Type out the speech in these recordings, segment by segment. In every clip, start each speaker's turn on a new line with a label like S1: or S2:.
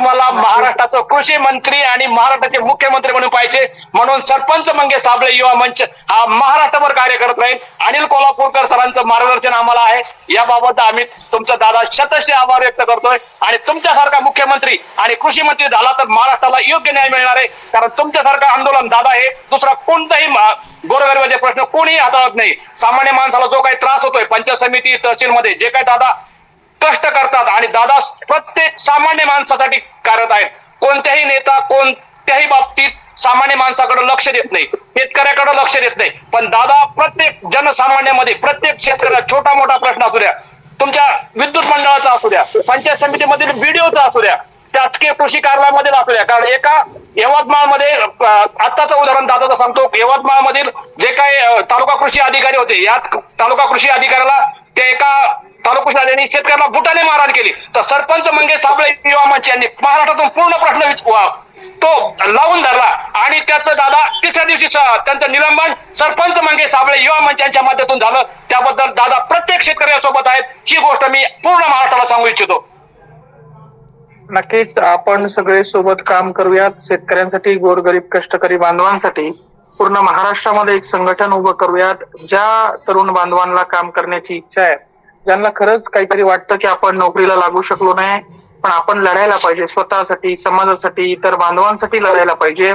S1: आम्हाला महाराष्ट्राचं कृषी मंत्री आणि महाराष्ट्राचे मुख्यमंत्री म्हणून पाहिजे, म्हणून सरपंच मंगेश साबळे युवा मंच हा महाराष्ट्रभर कार्य करत राहील. अनिल कोल्हापूरकर सरांचं मार्गदर्शन आम्हाला आहे. याबाबत आम्ही तुमचा दादा शतशः आभार व्यक्त करतोय. आणि तुमच्यासारखा मुख्यमंत्री आणि कृषी मंत्री झाला तर महाराष्ट्राला योग्य न्याय मिळणार आहे. कारण तुमच्यासारखं आंदोलन दादा हे दुसरा कोणताही गोरगरिबाचे प्रश्न कोणीही हाताळत नाही. सामान्य माणसाला जो काही त्रास होतोय पंचायत समिती तहसील मध्ये जे काही दादा कष्ट करतात आणि दादा प्रत्येक सामान्य माणसासाठी कार्यरत आहेत. कोणत्याही नेता कोणत्याही बाबतीत सामान्य माणसाकडे लक्ष देत नाही, शेतकऱ्याकडे लक्ष देत नाही. पण दादा प्रत्येक जनसामान्यामध्ये प्रत्येक शेतकऱ्याला छोटा मोठा प्रश्न असू द्या, तुमच्या विद्युत मंडळाचा असू द्या, पंचायत समितीमधील बीडीओचा असू द्या, शासकीय कृषी कार्यालयामध्ये असू द्या. कारण एका यवतमाळमध्ये आत्ताचं उदाहरण दादाचं सांगतो, यवतमाळ मधील जे काही तालुका कृषी अधिकारी होते, या तालुका कृषी अधिकाऱ्याला ते एका तालुका कृषी अधिकाऱ्यांनी शेतकऱ्याला बुटाने मारहाण केली. तर सरपंच मंगेश साबळे युवा मंच यांनी महाराष्ट्रातून पूर्ण प्रश्न तो लावून धरला आणि त्याचं दादा तिसऱ्या दिवशी त्यांचं निलंबन सरपंच मंगेश साबळे युवा मंचांच्या माध्यमातून झालं. त्याबद्दल दादा प्रत्येक शेतकऱ्यासोबत आहेत, ही गोष्ट मी पूर्ण महाराष्ट्राला सांगू इच्छितो.
S2: नक्कीच आपण सगळे सोबत काम करूयात. शेतकऱ्यांसाठी, गोरगरीब कष्टकरी बांधवांसाठी पूर्ण महाराष्ट्रामध्ये एक संघटन उभं करूयात. ज्या तरुण बांधवांना काम करण्याची इच्छा आहे, ज्यांना खरंच काहीतरी वाटतं की आपण नोकरीला लागू शकलो नाही, पण आपण लढायला पाहिजे, स्वतःसाठी, समाजासाठी, इतर बांधवांसाठी लढायला पाहिजे,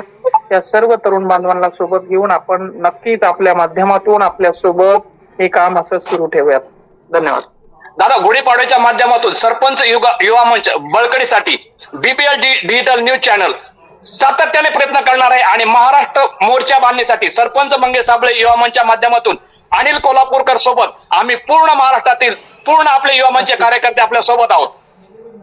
S2: त्या सर्व तरुण बांधवांना सोबत घेऊन आपण नक्कीच आपल्या माध्यमातून आपल्या सोबत हे काम असं सुरू ठेवूयात. धन्यवाद.
S1: दादा, गुढीपाडव्याच्या माध्यमातून सरपंच युवा मंच बळकटीसाठी बीपीएल डिजिटल न्यूज चॅनल सातत्याने प्रयत्न करणार आहे. आणि महाराष्ट्र मोर्चा बांधणीसाठी सरपंच मंगेश साबळे युवा मंचच्या माध्यमातून अनिल कोल्हापूरकर सोबत आम्ही पूर्ण महाराष्ट्रातील पूर्ण आपले युवा मंच कार्यकर्ते आपल्या सोबत आहोत.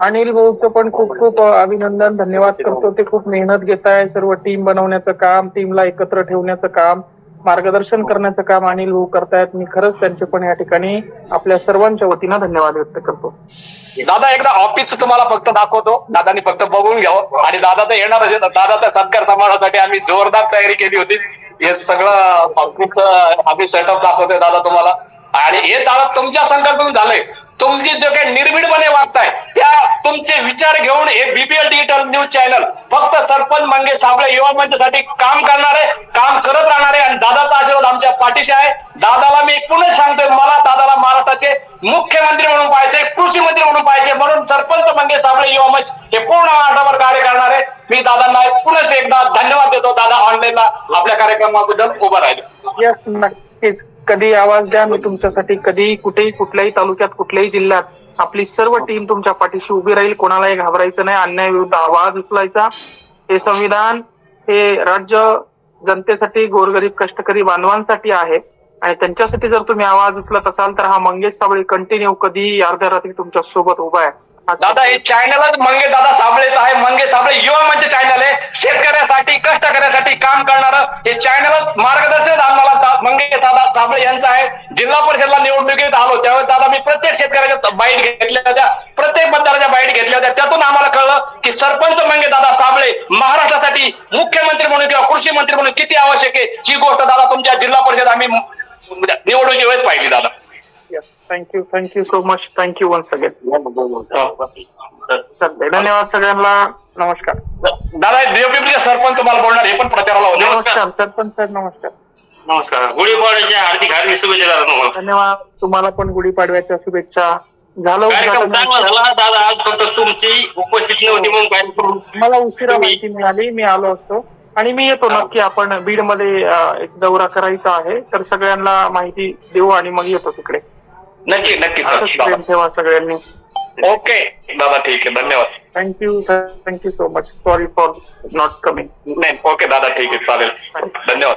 S2: अनिल भाऊचं पण खूप खूप अभिनंदन, धन्यवाद करतो. ते खूप मेहनत घेत आहे. सर्व टीम बनवण्याचं काम, टीमला एकत्र ठेवण्याचं काम, मार्गदर्शन करण्याचं काम अनिल भाऊ करतायत. मी खरंच त्यांचे पण या ठिकाणी आपल्या सर्वांच्या वतीनं धन्यवाद व्यक्त करतो.
S1: दादा, एकदा ऑफिस तुम्हाला फक्त दाखवतो, दादानी फक्त बघून घ्यावं. आणि दादा तर येणारच. दादाच्या सत्कार समारोहासाठी आम्ही जोरदार तयारी केली होती. हे सगळं ऑफिसचं आम्ही सेटअप दाखवतोय दादा तुम्हाला. आणि हे दादा तुमच्या संकल्पनेतून झालंय. तुमची जो काही निर्भीडपणे वागताय त्या तुमचे विचार घेऊन हे बीपीएल डिजिटल न्यूज चॅनल फक्त सरपंच मंगेश साबळे युवा मंचासाठी काम करणार आहे, काम करत राहणार आहे. आणि दादाचा आशीर्वाद आमच्या पाठीशी आहे. दादाला मी पुन्हा सांगतोय, मला दादाला महाराष्ट्राचे मुख्यमंत्री म्हणून पाहिजे, कृषी मंत्री म्हणून पाहिजे, म्हणून सरपंच मंगेश साबळे युवा मंच हे पूर्ण महाराष्ट्रावर कार्य करणार आहे. मी दादांना पुन्हा एकदा धन्यवाद देतो. दादा ऑनलाईनला आपल्या कार्यक्रमाबद्दल उभं राहिले.
S2: यस, नक्कीच. कधी आवाज द्या, मी तुमच्यासाठी कधी कुठेही कुठल्याही तालुक्यात कुठल्याही जिल्ह्यात आपली सर्व टीम तुमच्या पाठीशी उभी राहील. कोणालाही घाबरायचं नाही, अन्याय विरुद्ध आवाज उचलायचा. हे संविधान हे राज्य जनतेसाठी, गोरगरीब कष्टकरी बांधवांसाठी आहे आणि त्यांच्यासाठी जर तुम्ही आवाज उचलत असाल तर हा मंगेश साबळे कंटिन्यू कधी अर्ध्या रात्री तुमच्या सोबत उभा आहे.
S1: दादा, हे चॅनलच मंगेश दादा साबळेच आहे. मंगेश साबळे युवा मंच चॅनल आहे. शेतकऱ्यासाठी, कष्टकऱ्यासाठी काम करणारं हे चॅनलच मार्गदर्शन आम्हाला मंगेश दादा साबळे यांचं आहे. जिल्हा परिषदला निवडणुकीत आलो त्यावेळेस दादा मी प्रत्येक शेतकऱ्याच्या बाईट घेतल्या होत्या, प्रत्येक मतदाराच्या बाईट घेतल्या होत्या. त्यातून आम्हाला कळलं की सरपंच मंगेश दादा साबळे महाराष्ट्रासाठी मुख्यमंत्री म्हणून किंवा कृषी मंत्री म्हणून किती आवश्यक आहे. ही गोष्ट दादा तुमच्या जिल्हा परिषद आम्ही निवडणुकी वेळेस पाहिली दादा.
S2: Yes, thank you so much. Thank you once again. धन्यवाद सगळ्यांना. नमस्कार.
S1: दादा, देवपिंपरीचे सरपंच तुम्हाला बोलणार, हे पण प्रचाराला होते.
S2: नमस्कार सरपंच साहेब. नमस्कार.
S3: नमस्कार. गुढीपाडव्याच्या हार्दिक शुभेच्छा दादा तुम्हाला.
S2: धन्यवाद. तुम्हाला पण गुढीपाडव्याच्या शुभेच्छा. झालं
S3: कार्यक्रम चांगला झाला दादा. आज फक्त तुमची उपस्थिती नव्हती म्हणून काय
S2: मला उशिरा माहिती मिळाली, मी आलो असतो. आणि मी येतो नक्की. आपण बीड मध्ये एक दौरा करायचा आहे, तर सगळ्यांना माहिती देऊ आणि मग येतो तिकडे.
S1: नक्की नक्की सर.
S2: ठेवा सगळ्यांनी.
S1: ओके दादा, ठीक आहे. धन्यवाद.
S2: Thank you so much. Sorry for not coming.
S1: नाही, ओके दादा, ठीक आहे, चालेल. धन्यवाद.